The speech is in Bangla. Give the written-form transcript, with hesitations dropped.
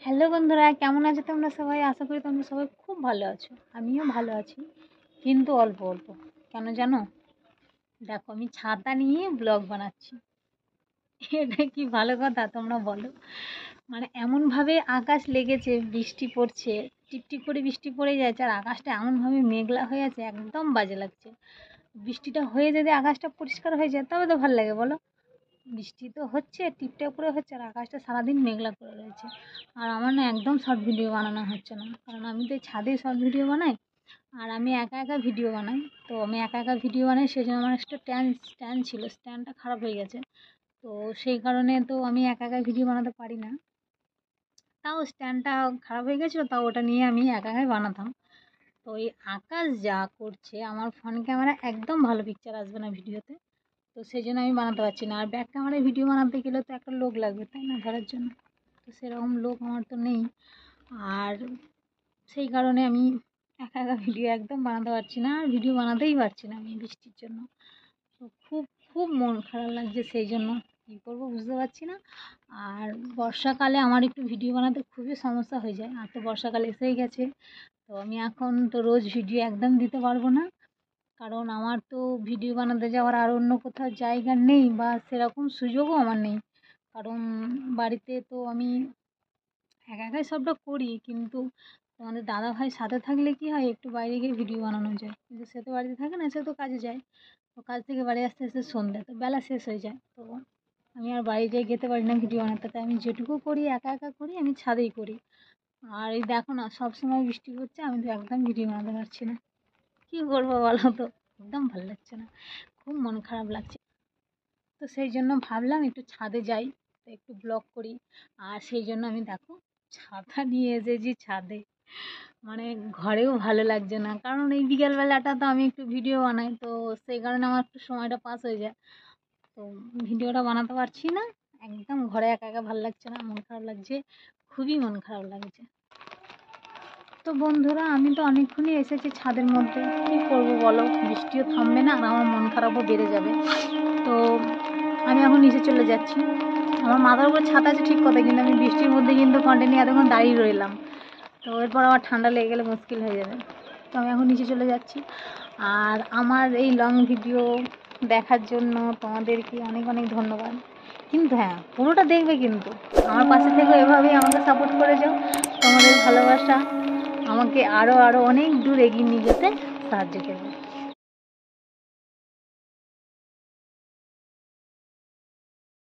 হ্যালো বন্ধুরা, কেমন আছো তোমরা সবাই? আশা করি তোমরা সবাই খুব ভালো আছো। আমিও ভালো আছি, কিন্তু অল্প অল্প। কেন জানো? দেখো, আমি ছাতা নিয়ে ব্লগ বানাচ্ছি। এটা কি ভালো কথা তোমরা বলো? মানে এমনভাবে আকাশ লেগেছে, বৃষ্টি পড়ছে, টিপটিপ করে বৃষ্টি পড়ে যাচ্ছে, আর আকাশটা এমনভাবে মেঘলা হয়ে আছে, একদম বাজে লাগছে। বৃষ্টিটা হয়ে যদি আকাশটা পরিষ্কার হয়ে যায় তবে তো ভালো লাগে, বলো? বৃষ্টি তো হচ্ছে, টিপটাপ করে হচ্ছে, আর আকাশটা সারাদিন মেঘলা করে রয়েছে। আর আমার না একদম শর্ট ভিডিও বানানো হচ্ছে না, কারণ আমি তো এই ছাদেই শর্ট ভিডিও বানাই। আর আমি একা একা ভিডিও বানাই। তো আমি একা একা ভিডিও বানাই, সেই জন্য আমার একটা স্ট্যান্ড ছিল, স্ট্যান্ডটা খারাপ হয়ে গেছে। তো সেই কারণে তো আমি একা একা ভিডিও বানাতে পারি না। তাও স্ট্যান্ডটা খারাপ হয়ে গেছিলো, তাও ওটা নিয়ে আমি একা একাই বানাতাম। তো এই আকাশ যা করছে, আমার ফোন ক্যামেরা একদম ভালো পিকচার আসবে না ভিডিওতে। তো সেই জন্য আমি বানাতে পারছি না। আর ব্যাক ক্যামেরায় ভিডিও বানাতে গেলে তো একটা লোক লাগবে, তাই না, ধরার জন্য। তো সেরকম লোক আমার তো নেই। আর সেই কারণে আমি একা একা ভিডিও একদম বানাতে পারছি না, আর ভিডিও বানাতেই পারছি না আমি বৃষ্টির জন্য। তো খুব খুব মন খারাপ লাগছে, সেই জন্য কী করবো বুঝতে পারছি না। আর বর্ষাকালে আমার একটু ভিডিও বানাতে খুবই সমস্যা হয়ে যায়। আর তো বর্ষাকাল এসেই গেছে। তো আমি এখন তো রোজ ভিডিও একদম দিতে পারবো না, কারণ আমার তো ভিডিও বানাতে যাওয়ার আর অন্য কোথাও জায়গা নেই, বা সেরকম সুযোগও আমার নেই। কারণ বাড়িতে তো আমি একা একাই সবটা করি, কিন্তু তোমাদের দাদাভাই সাথে থাকলে কি হয়, একটু বাইরে গিয়ে ভিডিও বানানো যায়। কিন্তু সে তো বাড়িতে থাকে না, সে তো কাজে যায়। তো কাজ থেকে বাড়ি আসতে আসতে সন্ধ্যা, তো বেলা শেষ হয়ে যায়। তো আমি আর বাইরে যেতে পারি না ভিডিও বানাতে। তাই আমি যেটুকু করি একা একা করি, আমি ছাদেই করি। আর এই দেখো না, সব সময় বৃষ্টি হচ্ছে, আমি তো একদম ভিডিও বানাতে পারছি না। কী করবো বলো তো? একদম ভালো লাগছে না, খুব মন খারাপ লাগছে। তো সেই জন্য ভাবলাম একটু ছাদে যাই, তো একটু ব্লগ করি। আর সেই জন্য আমি দেখো ছাতা নিয়ে এসেছি ছাদে। মানে ঘরেও ভালো লাগছে না, কারণ এই বিকেলবেলাটা তো আমি একটু ভিডিও বানাই, তো সেই কারণে আমার একটু সময়টা পাস হয়ে যায়। তো ভিডিওটা বানাতে পারছি না। একদম ঘরে একা একা ভালো লাগছে না, মন খারাপ লাগছে, খুবই মন খারাপ লাগছে। তো বন্ধুরা, আমি তো অনেকক্ষণই এসেছি ছাদের মধ্যে, কী করবো বলো? বৃষ্টিও থামবে না, আর আমার মন খারাপও বেড়ে যাবে। তো আমি এখন নিচে চলে যাচ্ছি। আমার মাথার উপর ছাতা আছে ঠিক কথা, কিন্তু আমি বৃষ্টির মধ্যে কিন্তু কন্টিনিউ এতক্ষণ দাঁড়িয়ে রইলাম। তো এরপর আমার ঠান্ডা লেগে গেলে মুশকিল হয়ে যাবে। তো আমি এখন নিচে চলে যাচ্ছি। আর আমার এই লং ভিডিও দেখার জন্য তোমাদেরকে অনেক অনেক ধন্যবাদ। কিন্তু হ্যাঁ, পুরোটা দেখবে, কিন্তু আমার পাশে থেকে এভাবেই আমাকে সাপোর্ট করে যাও। তোমাদের ভালোবাসা আমাকে আরও আরও অনেক দূর এগিয়ে নিয়ে যেতে সাহায্য করবে।